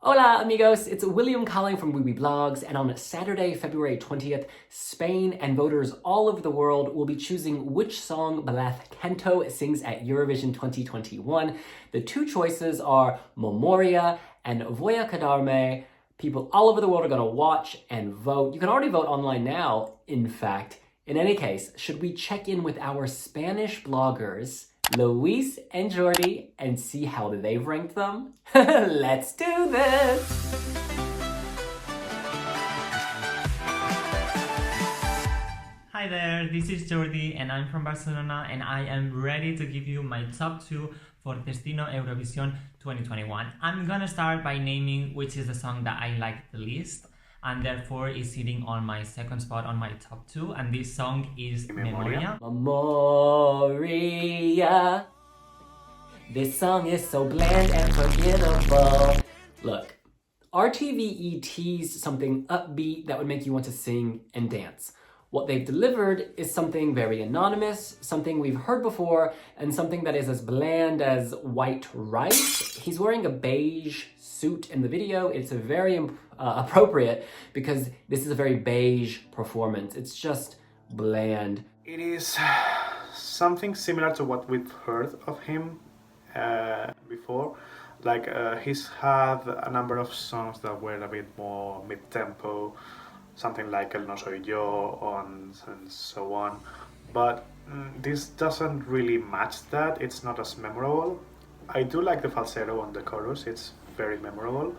Hola amigos, it's William calling from Weeby Blogs, and on Saturday, February 20th, Spain and voters all over the world will be choosing which song Blas Cantó sings at Eurovision 2021. The two choices are Memoria and Voy a quedarme. People all over the world are going to watch and vote. You can already vote online now, in fact. In any case, should we check in with our Spanish bloggers, Luis and Jordi, and see how they've ranked them? Let's do this! Hi there, this is Jordi and I'm from Barcelona and I am ready to give you my top 2 for Destino Eurovisión 2021. I'm gonna start by naming which is the song that I like the least and therefore is sitting on my second spot on my top 2, and this song is Memoria. Memoria. This song is so bland and forgettable. Look, RTVE teased something upbeat that would make you want to sing and dance. What they've delivered is something very anonymous, something we've heard before, and something that is as bland as white rice. He's wearing a beige suit in the video. It's a very appropriate because this is a very beige performance. It's just bland. It is something similar to what we've heard of him before. Like he's had a number of songs that were a bit more mid-tempo, something like El No Soy Yo and so on. But this doesn't really match that. It's not as memorable. I do like the falsetto on the chorus. It's very memorable,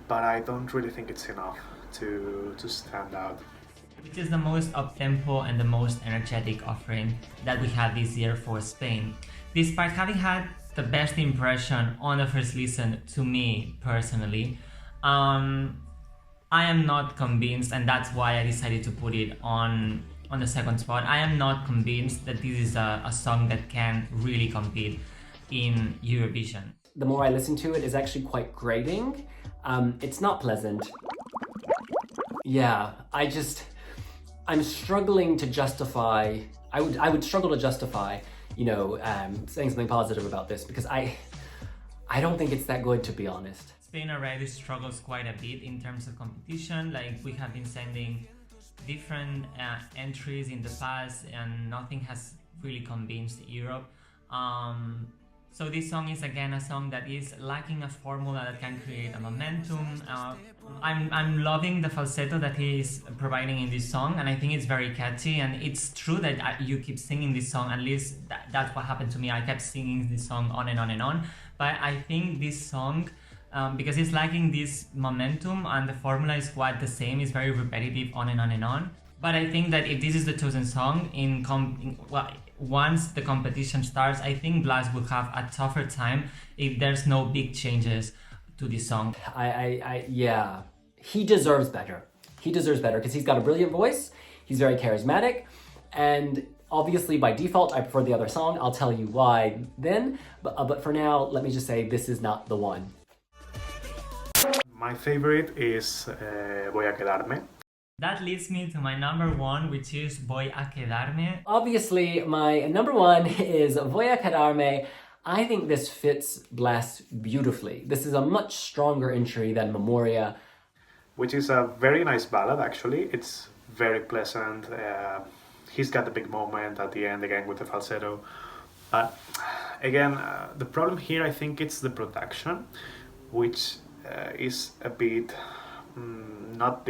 but I don't really think it's enough to stand out. Which is the most up-tempo and the most energetic offering that we have this year for Spain. Despite having had the best impression on the first listen to me personally, I am not convinced, and that's why I decided to put it on the second spot. I am not convinced that this is a song that can really compete in Eurovision. The more I listen to it, is actually quite grating. It's not pleasant. Yeah, I'm struggling to justify, I would struggle to justify, saying something positive about this because I don't think it's that good, to be honest. Spain already struggles quite a bit in terms of competition. Like, we have been sending different entries in the past and nothing has really convinced Europe. So this song is again a song that is lacking a formula that can create a momentum. I'm loving the falsetto that he is providing in this song, and I think it's very catchy, and it's true that you keep singing this song. At least that's what happened to me. I kept singing this song on and on and on. But I think this song, because it's lacking this momentum and the formula is quite the same, it's very repetitive on and on and on. But I think that if this is the chosen song, once the competition starts, I think Blas will have a tougher time if there's no big changes to this song. Yeah, he deserves better. He deserves better because he's got a brilliant voice, he's very charismatic, and obviously by default I prefer the other song. I'll tell you why then, but for now, let me just say this is not the one. My favorite is Voy a quedarme. That leads me to my number 1, which is Voy a quedarme. Obviously, my number 1 is Voy a quedarme. I think this fits Blas beautifully. This is a much stronger entry than Memoria. Which is a very nice ballad, actually. It's very pleasant. He's got the big moment at the end, again, with the falsetto. But again, the problem here, I think it's the production, which is a bit not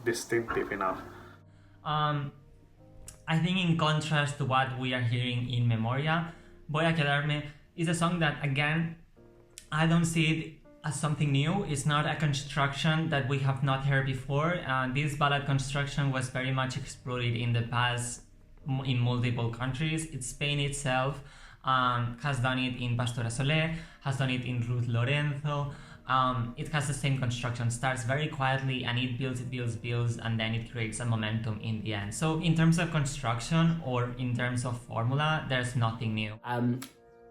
distinctive enough. I think in contrast to what we are hearing in Memoria, Voy a quedarme is a song that, again, I don't see it as something new. It's not a construction that we have not heard before. This ballad construction was very much explored in the past in multiple countries. Spain itself has done it in Pastora Soler, has done it in Ruth Lorenzo. It has the same construction, starts very quietly and it builds, and then it creates a momentum in the end. So in terms of construction or in terms of formula, there's nothing new.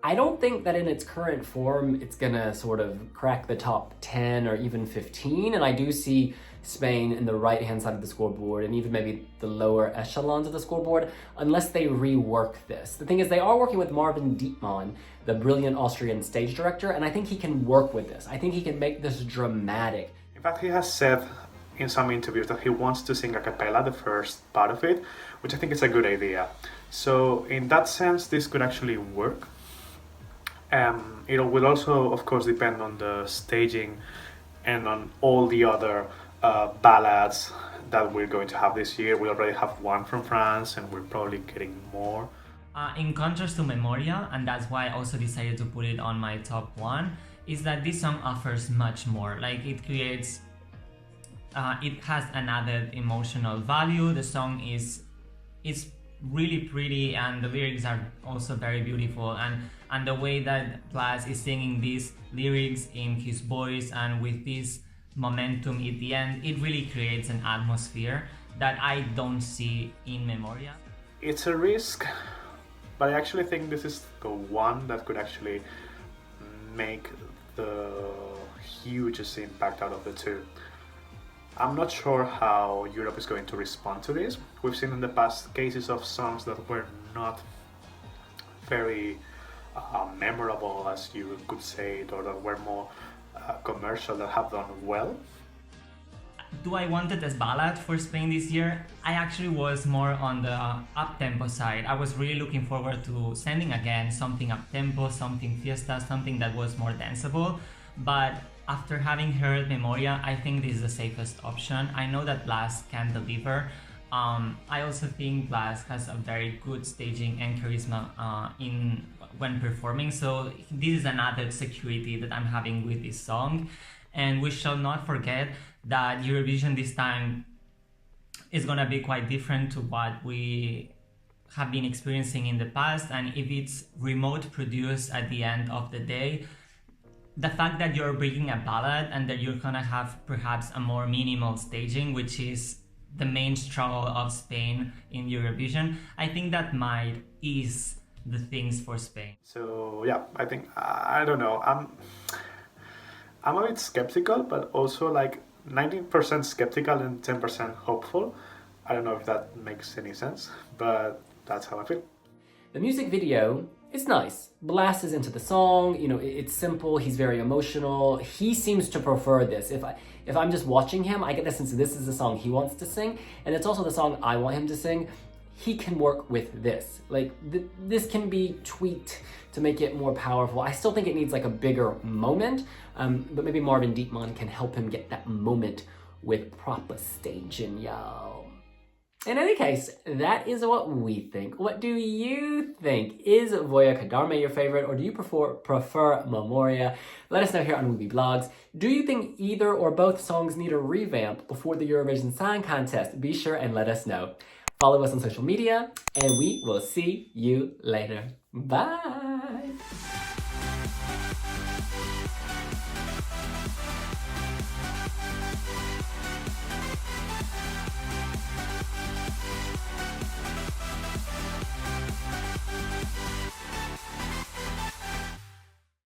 I don't think that in its current form, it's gonna sort of crack the top 10 or even 15. And I do see Spain in the right-hand side of the scoreboard and even maybe the lower echelons of the scoreboard, unless they rework this. The thing is, they are working with Marvin Dietmann, the brilliant Austrian stage director, and I think he can work with this. I think he can make this dramatic. In fact, he has said in some interviews that he wants to sing a cappella, the first part of it, which I think is a good idea. So in that sense, this could actually work. It will also, of course, depend on the staging and on all the other ballads that we're going to have this year. We already have one from France, and we're probably getting more. In contrast to Memoria, and that's why I also decided to put it on my top one, is that this song offers much more. Like, it creates, it has an added emotional value. The song is really pretty, and the lyrics are also very beautiful, and the way that Blas is singing these lyrics in his voice and with this momentum at the end, it really creates an atmosphere that I don't see in Memoria. It's a risk, but I actually think this is the one that could actually make the hugest impact out of the two. I'm not sure how Europe is going to respond to this. We've seen in the past cases of songs that were not very memorable, as you could say it, or that were more commercial, that have done well. Do I want it as ballad for Spain this year? I actually was more on the up-tempo side. I was really looking forward to sending again something up-tempo, something fiesta, something that was more danceable. But after having heard Memoria, I think this is the safest option. I know that Blas can deliver. I also think Blas has a very good staging and charisma when performing, so this is another security that I'm having with this song. And we shall not forget that Eurovision this time is gonna be quite different to what we have been experiencing in the past, and if it's remote produced at the end of the day, the fact that you're bringing a ballad and that you're gonna have perhaps a more minimal staging, which is the main struggle of Spain in Eurovision, I think that might ease the things for Spain. So yeah, I think, I don't know, I'm a bit skeptical, but also like 90% skeptical and 10% hopeful. I don't know if that makes any sense, but that's how I feel. The music video is nice. Blas is into the song, you know, it's simple, he's very emotional. He seems to prefer this. If I'm just watching him, I get the sense that this is the song he wants to sing, and it's also the song I want him to sing. He can work with this. Like, this can be tweaked to make it more powerful. I still think it needs like a bigger moment, but maybe Marvin Dietmann can help him get that moment with proper staging, y'all. In any case, that is what we think. What do you think? Is Voy a Darme your favorite, or do you prefer Memoria? Let us know here on Weebly Blogs. Do you think either or both songs need a revamp before the Eurovision Song Contest? Be sure and let us know. Follow us on social media, and we will see you later. Bye!